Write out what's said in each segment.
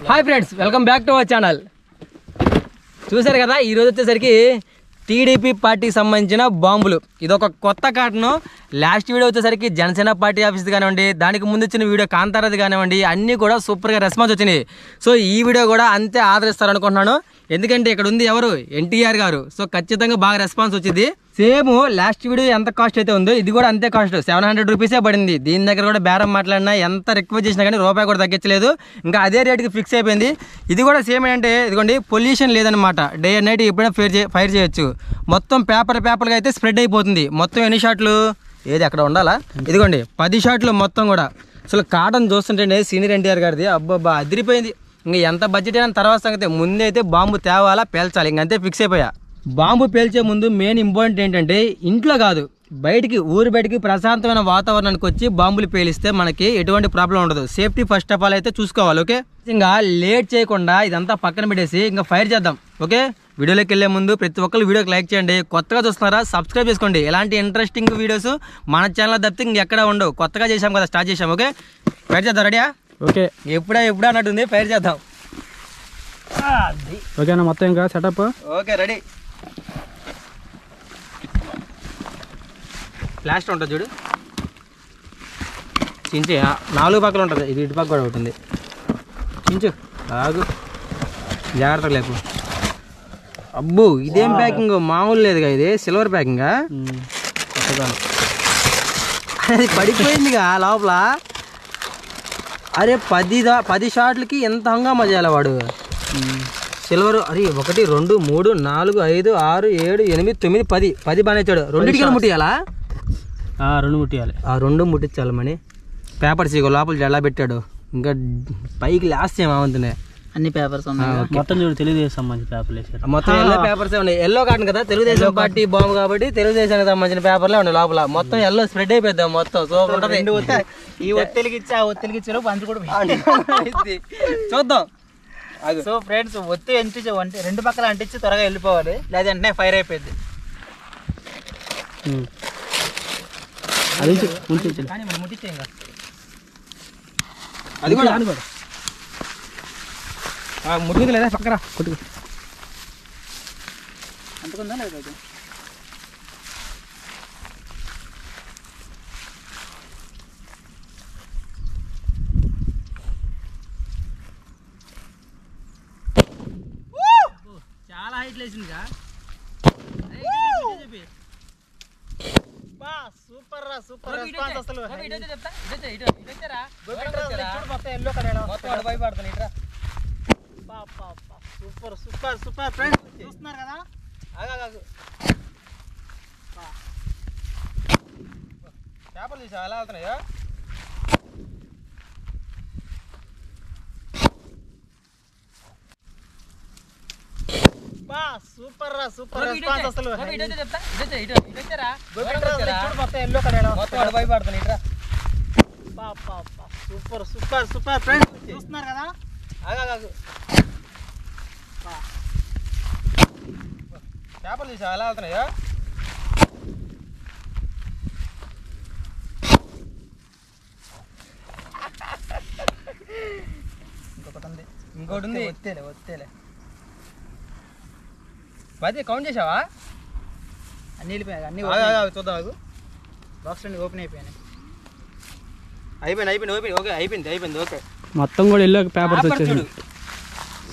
Hi friends, welcome back to our channel. చూసారు కదా, ఈరోజు వచ్చేసరికి టీడీపీ పార్టీకి సంబంధించిన బాంబులు. ఇదొక కొత్త కాటను. లాస్ట్ వీడియో వచ్చేసరికి జనసేన పార్టీ ఆఫీస్ కానివ్వండి, దానికి ముందు వచ్చిన వీడియో కాంతారాది కానివ్వండి, అన్నీ కూడా సూపర్గా రెస్పాన్స్ వచ్చినాయి. సో ఈ వీడియో కూడా అంతే ఆదరిస్తారు అనుకుంటున్నాను. ఎందుకంటే ఇక్కడ ఉంది ఎవరు, ఎన్టీఆర్ గారు. సో ఖచ్చితంగా బాగా రెస్పాన్స్ వచ్చింది. సేమ్ లాస్ట్ వీడియో ఎంత కాస్ట్ అయితే ఉందో ఇది కూడా అంతే కాస్ట్, 700 రూపీసే పడింది. దీని దగ్గర కూడా బేరం మాట్లాడినా ఎంత రిక్వెస్ట్ చేసినా కానీ రూపాయి కూడా తగ్గించలేదు. ఇంకా అదే రేటుకి ఫిక్స్ అయిపోయింది. ఇది కూడా సేమ్ ఏంటంటే ఇదిగోండి, పొల్యూషన్ లేదనమాట. డే అండ్ నైట్ ఎప్పుడైనా ఫైర్ చేయొచ్చు. మొత్తం పేపర్గా అయితే స్ప్రెడ్ అయిపోతుంది. మొత్తం ఎన్ని షాట్లు, ఏది అక్కడ ఉండాలా, ఇదిగోండి 10 షాట్లు మొత్తం కూడా. అసలు కాటన్ చూస్తుంటే సీనియర్ ఎన్టీఆర్ గారిది అబ్బబ్బా అదిరిపోయింది. ఇంకా ఎంత బడ్జెట్ అయినా తర్వాత సంగతి, ముందే అయితే బాంబు తేవాలా, పేల్చాలి, ఇంకంతే ఫిక్స్ అయిపోయా. బాంబు పేల్చే ముందు మెయిన్ ఇంపార్టెంట్ ఏంటంటే ఇంట్లో కాదు, బయటికి ఊరు బయటికి ప్రశాంతమైన వాతావరణానికి వచ్చి బాంబులు పేలిస్తే మనకి ఎటువంటి ప్రాబ్లం ఉండదు. సేఫ్టీ ఫస్ట్ ఆఫ్ ఆల్ అయితే చూసుకోవాలి. ఓకే, ఇంకా లేట్ చేయకుండా ఇదంతా పక్కన పెట్టేసి ఇంకా ఫైర్ చేద్దాం. ఓకే, వీడియోలోకి వెళ్ళే ముందు ప్రతి ఒక్కరు వీడియోకి లైక్ చేయండి. కొత్తగా చూస్తున్నారా సబ్స్క్రైబ్ చేసుకోండి. ఎలాంటి ఇంట్రెస్టింగ్ వీడియోస్ మన ఛానల్ తప్పితే ఇంకెక్కడ ఉండవు. కొత్తగా చేసాం కదా, స్టార్ట్ చేసాం. ఓకే, ఫైర్ చేద్దాం. రెడీయా? ఓకే, ఎప్పుడా అన్నట్టుంది. ఫైర్ చేద్దాం. ఓకేనా మొత్తం ఇంకా సెటప్? Okay, ready. ప్లాస్టర్ ఉంటుంది చూడు, చించి 4 పక్కలు ఉంటుంది. ఇది ఇటు పక్క కూడా ఉంటుంది. చించు, ఆగు, జాగ్రత్తగా లేపు. అబ్బో ఇదేం ప్యాకింగ్, మామూలు లేదుగా, ఇది సిల్వర్ ప్యాకింగా. అది పడిపోయిందిగా లోపల. అరే 10 షాట్లకి ఎంత హంగామా చేయాలి వాడు. సిల్వర్. అరే 1 2 3 4 5 6 7 8 9 10 బాగానే ఇచ్చాడు. 2 ముట్టియాలా? 2 ముట్టియాలి. 2 ముట్టించాలి మని. పేపర్స్ ఇగో లోపల జల్లా పెట్టాడు. ఇంకా పైకి లాస్ట్ ఏమవుతున్నాయి, అన్ని పేపర్స్ ఉన్నాయి. మొత్తం చూడు, తెలుగుదేశం సంబంధించిన పేపర్లు వేసారు. మొత్తం ఎల్లో పేపర్స్ ఉన్నాయి. ఎల్లో కాటన్ కదా, తెలుగుదేశం పార్టీ బాంబు కాబట్టి తెలుగుదేశానికి సంబంధించిన పేపర్లే ఉన్నాయి లోపల. మొత్తం ఎల్లో స్ప్రెడ్ అయిపోద్దాం మొత్తం. సూపర్ ఉంటుంది. ఈ ఒత్తిడికి ఇచ్చి ఆ ఒత్తిడికి ఇచ్చారు, పంచి కూడా చూద్దాం. సో ఫ్రెండ్స్, ఒత్తి అంటించి 2 పక్కల అంటించి త్వరగా వెళ్ళిపోవాలి, లేదా వెంటనే ఫైర్ అయిపోయింది. అది కానీ మనం ముట్టించే ఇంకా అది కూడా ముట్టుకుంది లేదా పక్కన కొట్టుకు అంటుకుందా లేదా? చాలా హైట్ లేచిందిగా. సూపర్ రా, సూపర్ రెస్పాన్స్ అసలు. సూపర్ సూపర్ సూపర్ ఫ్రెండ్స్, చూస్తున్నారు కదా. చేపలు తీసా ఎలా వెళ్తున్నాయో. సూపర్ రా, సూపర్ రెస్పాన్స్ అసలు. సూపర్ సూపర్ సూపర్ ఫ్రెండ్స్, చూస్తున్నారు కదా. చేపలు తీసా ఎలా వెళ్తున్నాయో. ఇంకోటి ఉంది. ఒత్తేలే పది కౌంట్ చేసావా? అన్ని వెళ్ళిపోయాయి. అన్ని చూద్దాం. బాక్స్ అన్ని ఓపెన్ అయిపోయినాయి. అయిపోయింది. ఓకే, అయిపోయింది. ఓకే, మొత్తం కూడా ఎల్లో పేపర్స్ వచ్చేసి.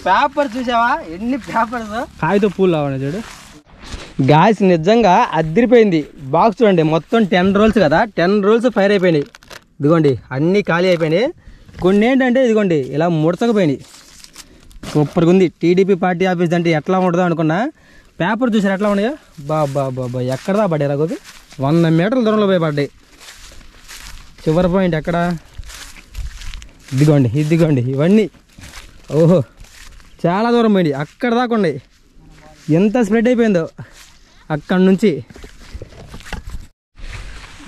పేపర్ చూసావా, ఎన్ని పేపర్స్, కాగితం పూలు రావాలి చూడు. గాయస్ నిజంగా అదిరిపోయింది. బాక్స్ చూడండి, మొత్తం 10 రోల్స్ కదా, 10 రోల్స్ ఫైర్ అయిపోయినాయి. ఇదిగోండి అన్నీ ఖాళీ అయిపోయినాయి. కొన్ని ఏంటంటే ఇదిగోండి ఇలా ముడతకపోయినాయి. సూపర్గా ఉంది. టీడీపీ పార్టీ ఆఫీస్ అంటే ఎట్లా ఉంటుందో అనుకున్నా. పేపర్ చూసారు ఎట్లా ఉన్నాయో. బాబా ఎక్కడదా పడ్డాయి రాగోపి, 100 మీటర్ల దూరంలో పోయి పడ్డాయి. చివరి పాయింట్ ఎక్కడ, ఇదిగోండి ఇవన్నీ. ఓహో చాలా దూరం పోయింది, అక్కడ దాకా ఉన్నాయి. ఎంత స్ప్రెడ్ అయిపోయిందో అక్కడ నుంచి.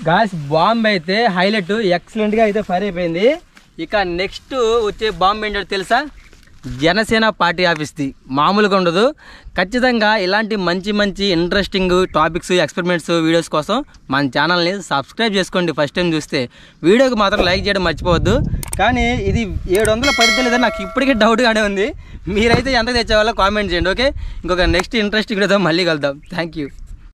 గాయస్ బాంబ్ అయితే హైలైట్, ఎక్సలెంట్గా అయితే ఫైర్ అయిపోయింది. ఇక నెక్స్ట్ వచ్చే బాంబ్ ఏంటో తెలుసా, జనసేన పార్టీ ఆఫీస్ది మామూలుగా ఉండదు. ఖచ్చితంగా ఇలాంటి మంచి మంచి ఇంట్రెస్టింగ్ టాపిక్స్, ఎక్స్పెరిమెంట్స్ వీడియోస్ కోసం మన ఛానల్ని సబ్స్క్రైబ్ చేసుకోండి. ఫస్ట్ టైం చూస్తే వీడియోకి మాత్రం లైక్ చేయడం మర్చిపోవద్దు. కానీ ఇది 700 పడితే లేదని నాకు ఇప్పటికీ డౌట్గానే ఉంది. మీరైతే ఎంత తెచ్చేవాళ్ళో కామెంట్ చేయండి. ఓకే, ఇంకొక నెక్స్ట్ ఇంట్రెస్టింగ్ వీడియోతో మళ్ళీ కలుద్దాం. Thank you.